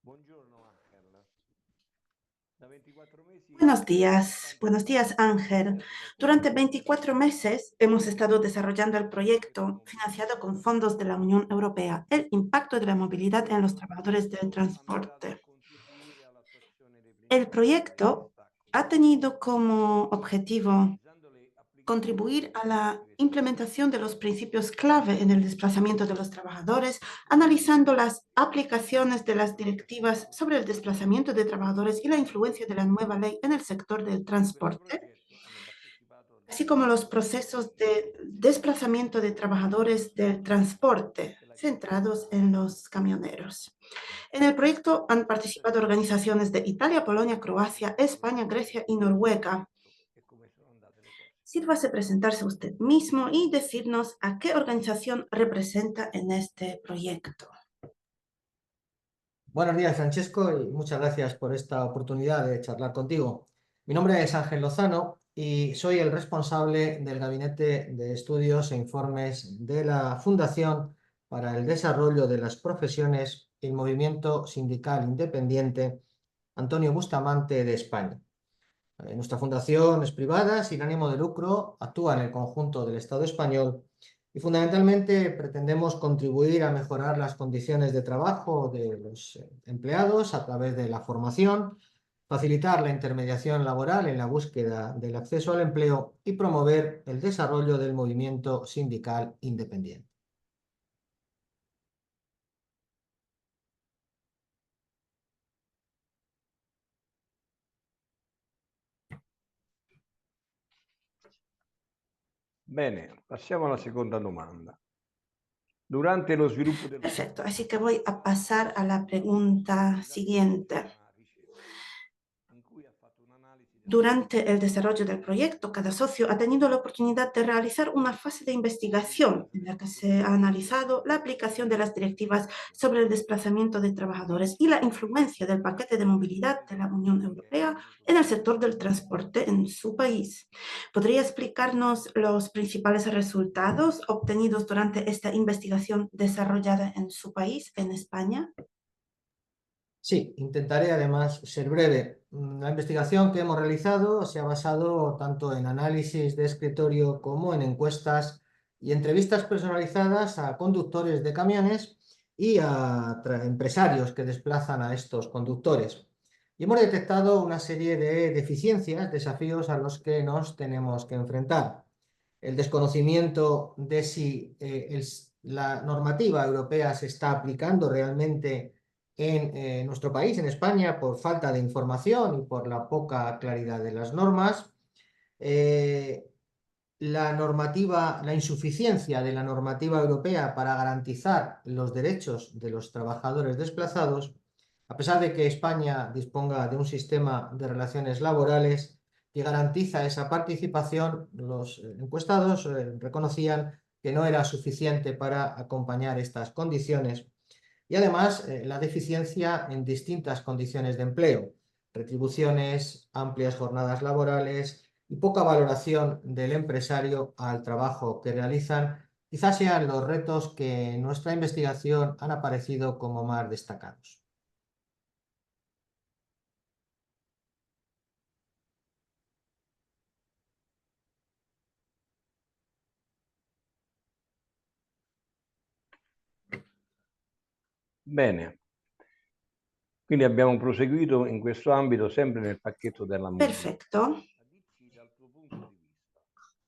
Buongiorno Ángel. Da 24 mesi Buenos días Ángel. Durante 24 meses hemos estado desarrollando el proyecto financiado con fondos de la Unión Europea, el impacto de la movilidad en los trabajadores del ha mirato a transporte. contribuire all'attuazione dei El principi chiave di proyecto distacco ha tenido como objetivo ottimizzando le applicazioni contribuir a delle la direttive implementación de los principios clave en el desplazamiento de los trabajadores, analizando las aplicaciones de las directivas sobre el desplazamiento de trabajadores y la influencia de la nueva ley en el sector del a questo transporte, progetto hanno partecipato así diversi como los soggetti procesos de desplazamiento de trabajadores del transporte e la centrados Chiesa en los camioneros. En el proyecto han participado organizaciones de Italia, Polonia, Croacia, España, Grecia y Noruega. e come sono andate le cose. Sírvase presentarse usted mismo y decirnos a qué organización representa en este proyecto. Buenos días, Francesco, y muchas gracias por esta oportunidad de charlar contigo. Mi nombre es Ángel Lozano y soy el responsable del Gabinete de Estudios e Informes de la Fundación para el Desarrollo de las Profesiones y el Movimiento Sindical Independiente Antonio Bustamante de España. Nuestra fundación es privada, sin ánimo de lucro, actúa en el conjunto del Estado español y fundamentalmente pretendemos contribuir a mejorar las condiciones de trabajo de los empleados a través de la formación, facilitar la intermediación laboral en la búsqueda del acceso al empleo y promover el desarrollo del movimiento sindical independiente. Bene, passiamo alla seconda domanda. Durante lo sviluppo del Perfecto, así que voy a pasar a la pregunta siguiente. una ricerca in cui ha fatto un'analisi della Durante el desarrollo del proyecto, cada socio ha tenido la oportunidad de realizar una fase de investigación en la que se ha analizado la aplicación de las directivas sobre el desplazamiento de trabajadores y la influencia del paquete de movilidad de la Unión Europea en el sector del transporte en su país. ¿Podría explicarnos los principales resultados obtenidos durante esta investigación desarrollada en su país, en España? Sí, intentaré además ser breve. La investigación que hemos realizado se ha basado tanto en análisis de escritorio como en encuestas y entrevistas personalizadas a conductores de camiones y a empresarios que desplazan a estos conductores. Y hemos detectado una serie de deficiencias, desafíos a los que nos tenemos que enfrentar. El desconocimiento de si la normativa europea se está aplicando realmente en nuestro país, en España, por falta de información y por la poca claridad de las normas. La insuficiencia de la normativa europea para garantizar los derechos de los trabajadores desplazados, a pesar de que España disponga de un sistema de relaciones laborales que garantiza esa participación, los encuestados reconocían que no era suficiente para acompañar estas condiciones y además la deficiencia en distintas condiciones de empleo, retribuciones, amplias jornadas laborales y poca valoración del empresario al trabajo que realizan, quizás sean los retos que en nuestra investigación han aparecido como más destacados. Bene, quindi abbiamo proseguito in questo ambito sempre nel pacchetto della mobilità. Perfecto. Dici dal tuo punto di vista.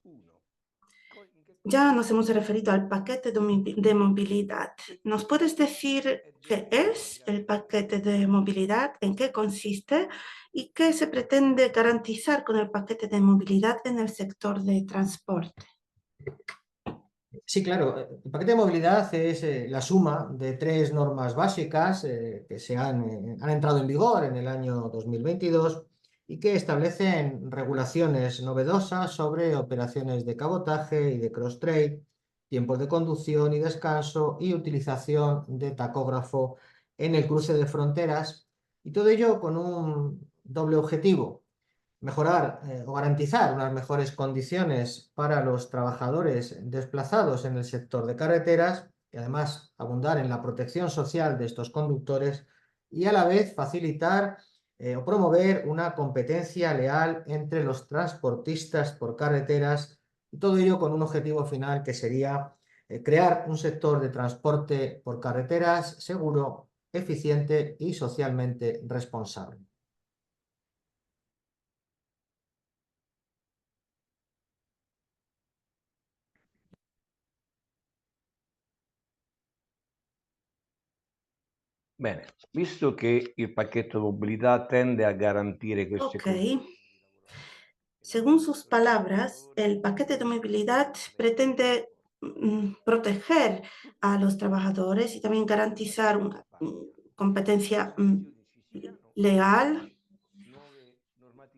Uno, in che cosa Ya nos hemos referido al paquete de movilidad. ¿Nos puedes decir qué es el paquete de movilidad, en qué consiste y qué se pretende garantizar con el paquete de movilidad en el sector de transporte? Sí, claro. El paquete de movilidad es la suma de tres normas básicas que han entrado en vigor en el año 2022 y que establecen regulaciones novedosas sobre operaciones de cabotaje y de cross-trade, tiempos de conducción y descanso y utilización de tacógrafo en el cruce de fronteras, y todo ello con un doble objetivo: mejorar o garantizar unas mejores condiciones para los trabajadores desplazados en el sector de carreteras y además abundar en la protección social de estos conductores y a la vez facilitar o promover una competencia leal entre los transportistas por carreteras, y todo ello con un objetivo final que sería crear un sector de transporte por carreteras seguro, eficiente y socialmente responsable. Bene, visto che il pacchetto mobilità tende a garantire queste Ok. Según sus palabras, el paquete de movilidad pretende proteger a los trabajadores y también garantizar una competencia legal.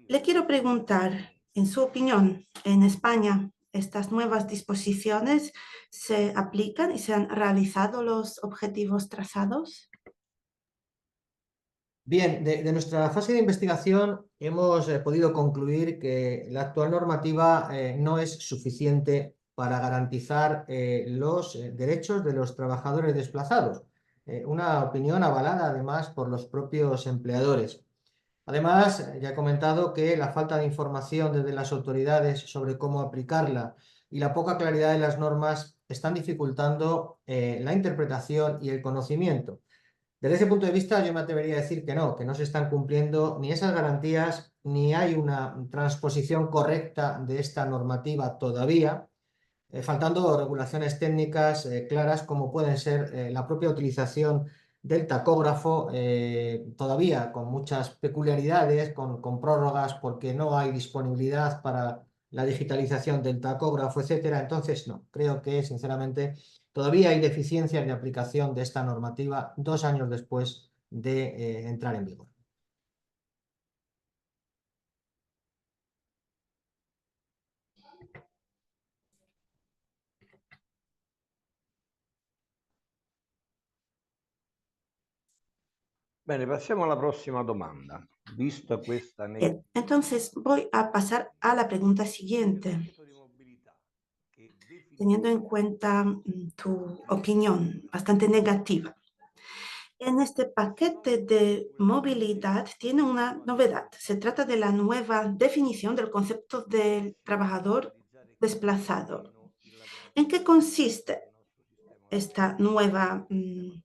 Le quiero preguntar, en su opinión, en España, ¿estas nuevas disposiciones se aplican y se han realizado los objetivos trazados? Bien, de nuestra fase de investigación hemos podido concluir que la actual normativa no es suficiente para garantizar los derechos de los trabajadores desplazados. Una opinión avalada además por los propios empleadores. Además, ya he comentado que la falta de información desde las autoridades sobre cómo aplicarla y la poca claridad de las normas están dificultando la interpretación y el conocimiento. Desde ese punto de vista, yo me atrevería a decir que no se están cumpliendo ni esas garantías, ni hay una transposición correcta de esta normativa todavía, faltando regulaciones técnicas claras como pueden ser la propia utilización del tacógrafo, todavía con muchas peculiaridades, con prórrogas porque no hay disponibilidad para la digitalización del tacógrafo, etcétera. Entonces, no, creo que sinceramente todavía hay deficiencias de aplicación de esta normativa 2 años después de entrar en vigor. Bene, passiamo alla prossima domanda. Vista questa Bien, entonces voy a pasar a la pregunta siguiente. Teniendo en cuenta tu opinión bastante negativa. En este paquete de movilidad tiene una novedad. Se trata de la nueva definición del concepto del trabajador desplazado. ¿En qué consiste esta nueva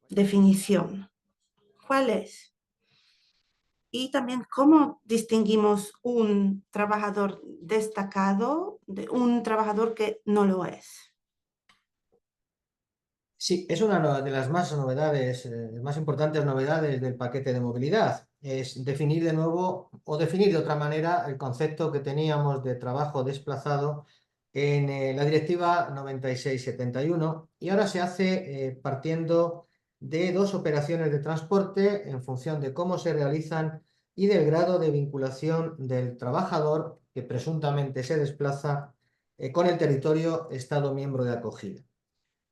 definición? ¿Cuál es? Y también cómo distinguimos un trabajador destacado de un trabajador que no lo es. Sí, es una de las más novedades, más importantes novedades del paquete de movilidad. Es definir de nuevo o definir de otra manera el concepto que teníamos de trabajo desplazado en la Directiva 96/71 y ahora se hace partiendo de dos operaciones de transporte en función de cómo se realizan y del grado de vinculación del trabajador que presuntamente se desplaza con el territorio Estado miembro de acogida.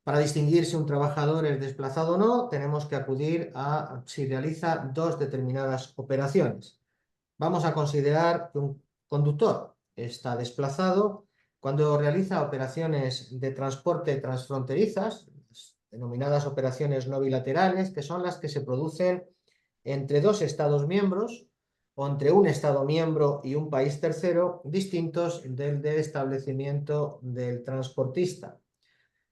Para distinguir si un trabajador es desplazado o no, tenemos que acudir a si realiza dos determinadas operaciones. Vamos a considerar que un conductor está desplazado cuando realiza operaciones de transporte transfronterizas, denominadas operaciones no bilaterales, que son las que se producen entre dos Estados miembros o entre un Estado miembro y un país tercero distintos del establecimiento del transportista.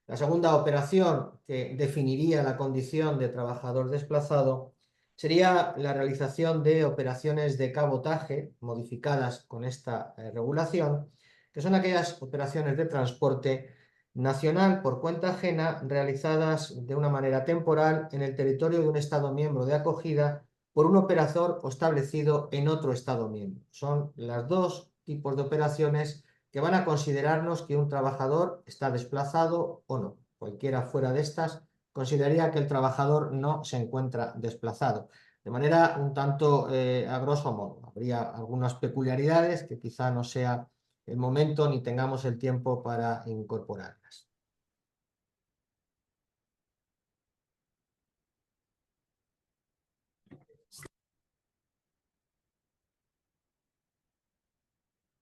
La segunda operación que definiría la condición de trabajador desplazado sería la realización de operaciones de cabotaje modificadas con esta regulación, que son aquellas operaciones de transporte nacional por cuenta ajena realizadas de una manera temporal en el territorio de un Estado miembro de acogida por un operador o establecido en otro Estado miembro. Son los dos tipos de operaciones que van a considerarnos que un trabajador está desplazado o no. Cualquiera fuera de estas consideraría que el trabajador no se encuentra desplazado. De manera un tanto a grosso modo. Habría algunas peculiaridades que quizá no sea el momento ni tengamos el tiempo para incorporarlas.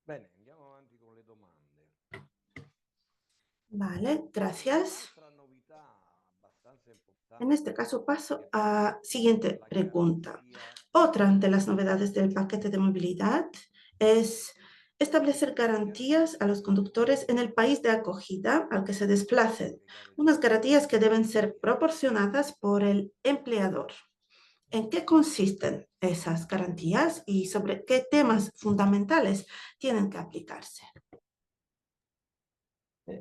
Bene, andiamo avanti con le domande. Vale, gracias. Un'altra novità abbastanza importante. En este caso paso a siguiente pregunta. Otra de las novedades del paquete de movilidad es establecer garantías a los conductores en el país de acogida al que se desplacen, unas garantías que deben ser proporcionadas por el empleador. ¿En qué consisten esas garantías y sobre qué temas fundamentales tienen que aplicarse?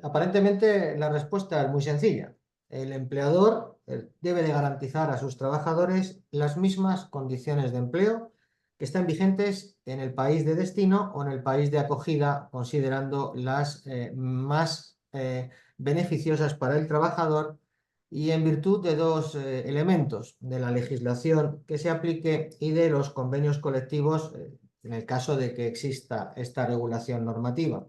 Aparentemente la respuesta es muy sencilla. El empleador debe de garantizar a sus trabajadores las mismas condiciones de empleo que están vigentes en el país de destino o en el país de acogida, considerando las más beneficiosas para el trabajador y en virtud de dos elementos, de la legislación que se aplique y de los convenios colectivos en el caso de que exista esta regulación normativa.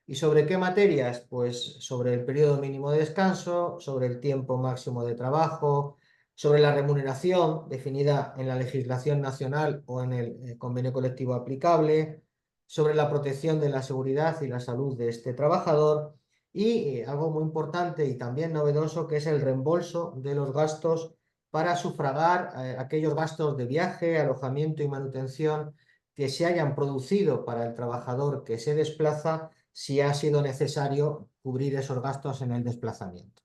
¿Y sobre qué materias? Pues sobre el periodo mínimo de descanso, sobre el tiempo máximo de trabajo, sobre la remuneración definida en la legislación nacional o en el convenio colectivo aplicable, sobre la protección de la seguridad y la salud de este trabajador y algo muy importante y también novedoso que es el reembolso de los gastos para sufragar aquellos gastos de viaje, alojamiento y manutención que se hayan producido para el trabajador que se desplaza si ha sido necesario cubrir esos gastos en el desplazamiento.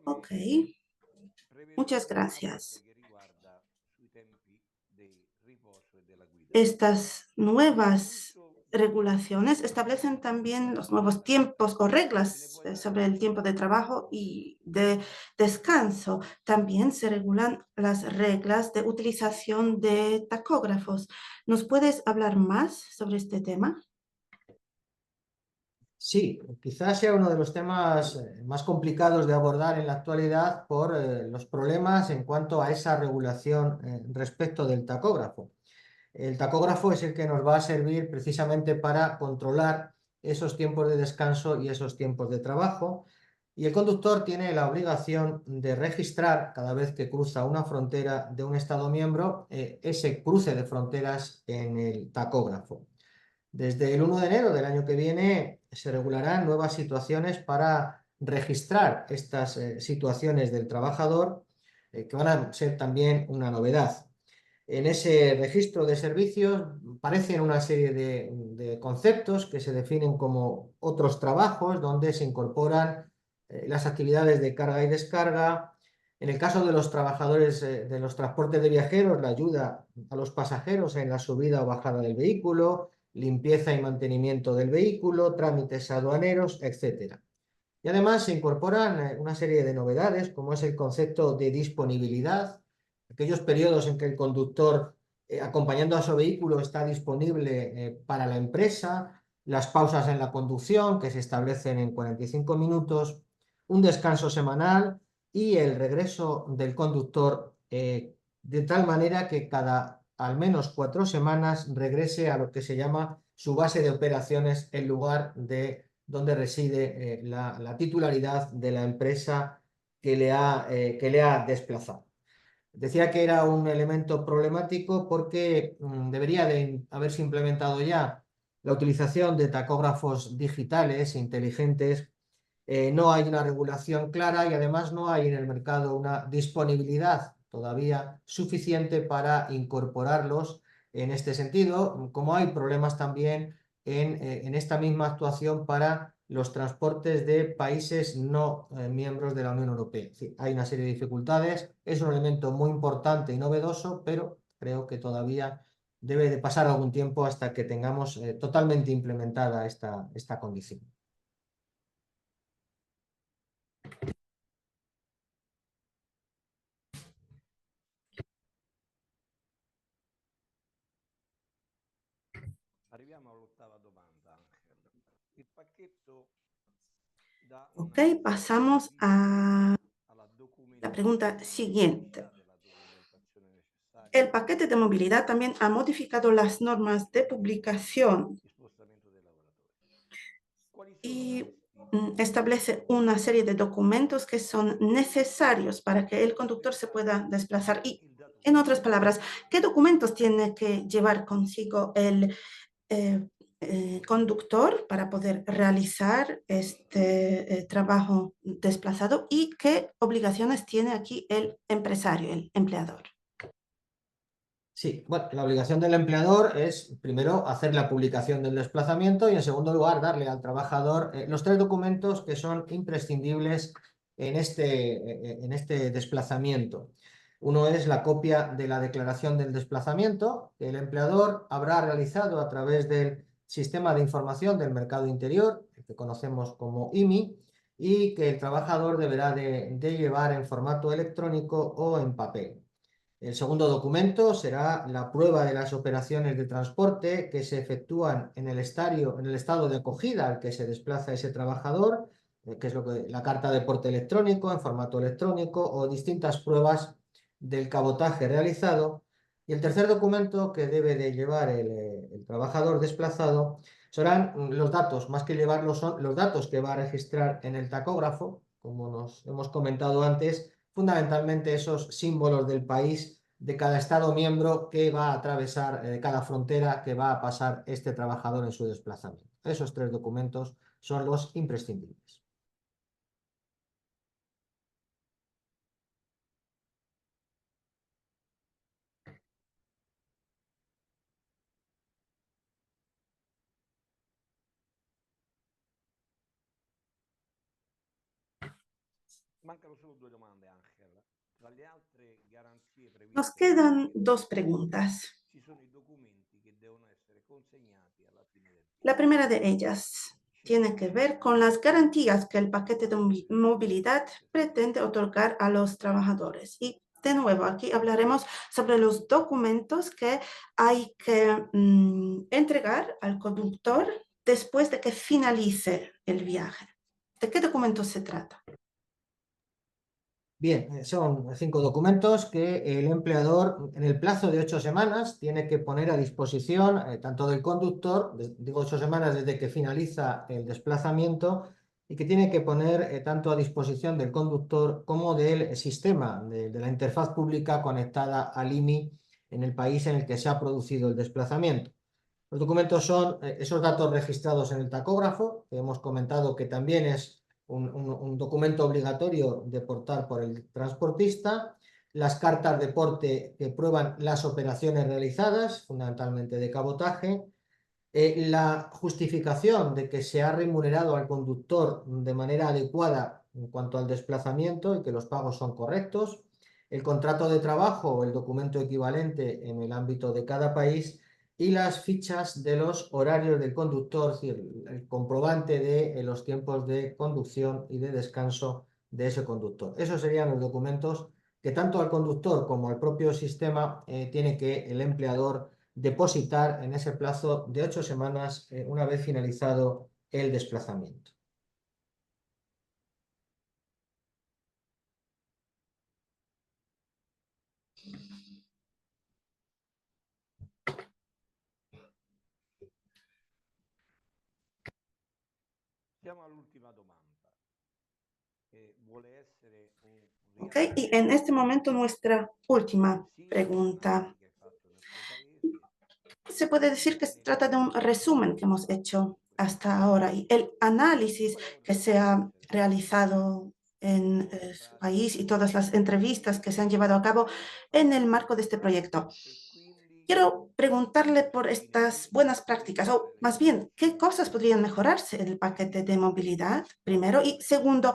Ok, muchas gracias. Estas nuevas regulaciones establecen también los nuevos tiempos o reglas sobre el tiempo de trabajo y de descanso. También se regulan las reglas de utilización de tacógrafos. ¿Nos puedes hablar más sobre este tema? Sí, quizás sea uno de los temas más complicados de abordar en la actualidad por los problemas en cuanto a esa regulación respecto del tacógrafo. El tacógrafo es el que nos va a servir precisamente para controlar esos tiempos de descanso y esos tiempos de trabajo. Y el conductor tiene la obligación de registrar cada vez que cruza una frontera de un Estado miembro ese cruce de fronteras en el tacógrafo. Desde el 1 de enero del año que viene se regularán nuevas situaciones para registrar estas situaciones del trabajador que van a ser también una novedad. En ese registro de servicios aparecen una serie de conceptos que se definen como otros trabajos, donde se incorporan las actividades de carga y descarga. En el caso de los trabajadores de los transportes de viajeros, la ayuda a los pasajeros en la subida o bajada del vehículo, limpieza y mantenimiento del vehículo, trámites aduaneros, etc. Y además se incorporan una serie de novedades, como es el concepto de disponibilidad, aquellos periodos en que el conductor, acompañando a su vehículo, está disponible para la empresa, las pausas en la conducción, que se establecen en 45 minutos, un descanso semanal y el regreso del conductor de tal manera que cada al menos 4 semanas regrese a lo que se llama su base de operaciones en lugar de donde reside la titularidad de la empresa que le ha desplazado. Decía que era un elemento problemático porque debería de haberse implementado ya la utilización de tacógrafos digitales inteligentes. No hay una regulación clara y además no hay en el mercado una disponibilidad todavía suficiente para incorporarlos en este sentido, como hay problemas también en esta misma actuación para los transportes de países no miembros de la Unión Europea. Es decir, hay una serie de dificultades, es un elemento muy importante y novedoso, pero creo que todavía debe de pasar algún tiempo hasta que tengamos totalmente implementada esta condición. Ok, pasamos a la pregunta siguiente. El paquete de movilidad también ha modificado las normas de publicación y establece una serie de documentos que son necesarios para que el conductor se pueda desplazar. Y En otras palabras, ¿qué documentos tiene que llevar consigo el conductor para poder realizar este trabajo desplazado y qué obligaciones tiene aquí el empresario, el empleador? Sí, bueno, la obligación del empleador es, primero, hacer la publicación del desplazamiento y, en segundo lugar, darle al trabajador los 3 documentos que son imprescindibles en este desplazamiento. Uno es la copia de la declaración del desplazamiento que el empleador habrá realizado a través del Sistema de Información del Mercado Interior, que conocemos como IMI, y que el trabajador deberá de llevar en formato electrónico o en papel. El segundo documento será la prueba de las operaciones de transporte que se efectúan en el estado de acogida al que se desplaza ese trabajador, que es la carta de porte electrónico en formato electrónico o distintas pruebas del cabotaje realizado. Y el tercer documento que debe de llevar el trabajador desplazado serán los datos, más que llevarlos son los datos que va a registrar en el tacógrafo, como nos hemos comentado antes, fundamentalmente esos símbolos del país de cada Estado miembro que va a atravesar cada frontera que va a pasar este trabajador en su desplazamiento. Esos 3 documentos son los imprescindibles. Mancano solo 2 domande, Ángel. Tra le altre garanzie previste Nos quedan 2 preguntas. ci sono i documenti che devono essere consegnati alla fine del La primera de ellas tiene que ver con las garantías que el paquete de movilidad pretende otorgar a los trabajadores. Y de nuevo, aquí hablaremos sobre los documentos que hay que entregar al conductor después de que finalice el viaje. ¿De qué documentos se trata? Bien, son 5 documentos que el empleador en el plazo de 8 semanas tiene que poner a disposición tanto del conductor, digo 8 semanas desde que finaliza el desplazamiento, y que tiene que poner tanto a disposición del conductor como del sistema, de la interfaz pública conectada al IMI en el país en el que se ha producido el desplazamiento. Los documentos son esos datos registrados en el tacógrafo, que hemos comentado que también es un documento obligatorio de portar por el transportista, las cartas de porte que prueban las operaciones realizadas, fundamentalmente de cabotaje, la justificación de que se ha remunerado al conductor de manera adecuada en cuanto al desplazamiento y que los pagos son correctos, el contrato de trabajo o el documento equivalente en el ámbito de cada país y las fichas de los horarios del conductor, es decir, el comprobante de los tiempos de conducción y de descanso de ese conductor. Esos serían los documentos que tanto al conductor como al propio sistema tiene que el empleador depositar en ese plazo de 8 semanas una vez finalizado el desplazamiento. Siamo all'ultima domanda. Vuole essere Ok, y en este momento nuestra última pregunta. Se puede decir que se trata de un resumen que hemos hecho hasta ahora y el análisis que se ha realizado en su país y todas las entrevistas que se han llevado a cabo en el marco de este proyecto. Quiero preguntarle por estas buenas prácticas, o más bien, ¿qué cosas podrían mejorarse en el paquete de movilidad, primero? Y segundo,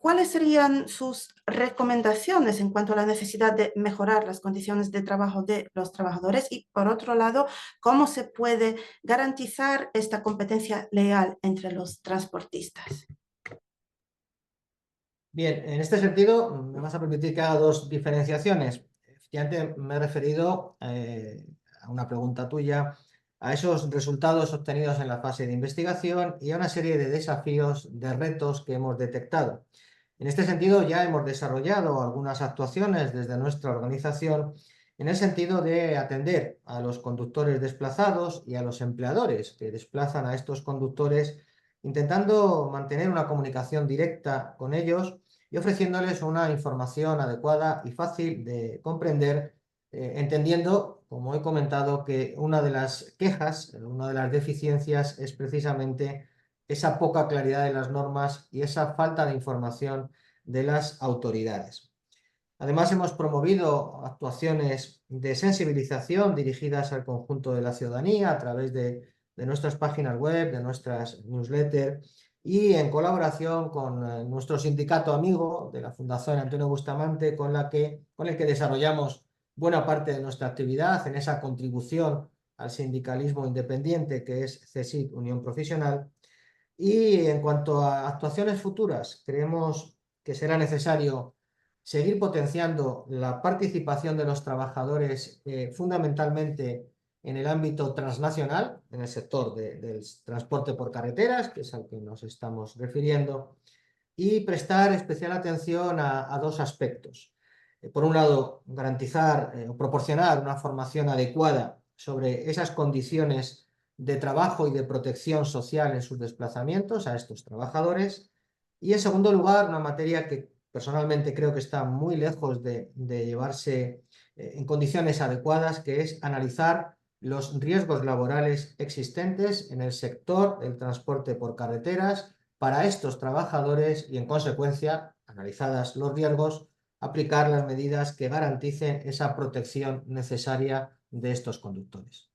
¿cuáles serían sus recomendaciones en cuanto a la necesidad de mejorar las condiciones de trabajo de los trabajadores? Y por otro lado, ¿cómo se puede garantizar esta competencia leal entre los transportistas? Bien, en este sentido, me vas a permitir que haga 2 diferenciaciones. Efectivamente, me he referido a una pregunta tuya, a esos resultados obtenidos en la fase de investigación y a una serie de desafíos, de retos que hemos detectado. En este sentido, ya hemos desarrollado algunas actuaciones desde nuestra organización en el sentido de atender a los conductores desplazados y a los empleadores que desplazan a estos conductores, intentando mantener una comunicación directa con ellos y ofreciéndoles una información adecuada y fácil de comprender entendiendo, como he comentado, que una de las quejas, una de las deficiencias es precisamente esa poca claridad de las normas y esa falta de información de las autoridades. Además, hemos promovido actuaciones de sensibilización dirigidas al conjunto de la ciudadanía a través de nuestras páginas web, de nuestras newsletters y en colaboración con nuestro sindicato amigo de la Fundación Antonio Bustamante, con el que desarrollamos buena parte de nuestra actividad en esa contribución al sindicalismo independiente que es CSIC, Unión Profesional. Y en cuanto a actuaciones futuras, creemos que será necesario seguir potenciando la participación de los trabajadores fundamentalmente en el ámbito transnacional, en el sector del transporte por carreteras, que es al que nos estamos refiriendo, y prestar especial atención a dos aspectos. Por un lado, garantizar o proporcionar una formación adecuada sobre esas condiciones de trabajo y de protección social en sus desplazamientos a estos trabajadores. Y en segundo lugar, una materia que personalmente creo que está muy lejos de llevarse en condiciones adecuadas, que es analizar los riesgos laborales existentes en el sector del transporte por carreteras para estos trabajadores y, en consecuencia, analizadas los riesgos, aplicar las medidas que garanticen esa protección necesaria de estos conductores.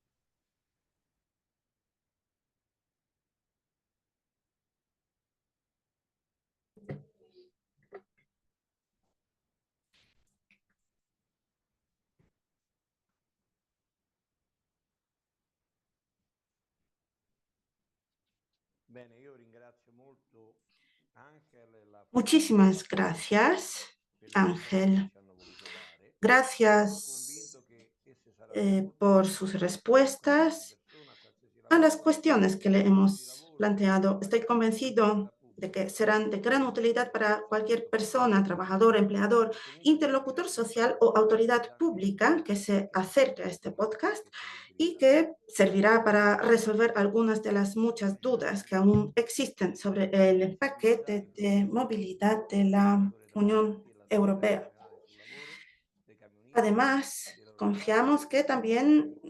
Muchísimas gracias, Ángel. Gracias por sus respuestas a las cuestiones que le hemos planteado. Estoy convencido de que serán de gran utilidad para cualquier persona, trabajador, empleador, interlocutor social o autoridad pública que se acerque a este podcast y que servirá para resolver algunas de las muchas dudas que aún existen sobre el paquete de movilidad de la Unión Europea. Además, confiamos que también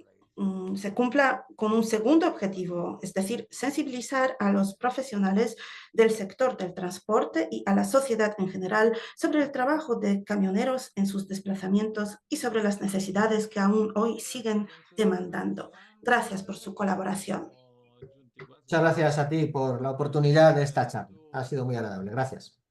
se cumpla con un segundo objetivo, es decir, sensibilizar a los profesionales del sector del transporte y a la sociedad en general sobre el trabajo de camioneros en sus desplazamientos y sobre las necesidades que aún hoy siguen demandando. Gracias por su colaboración. Muchas gracias a ti por la oportunidad de esta charla. Ha sido muy agradable. Gracias.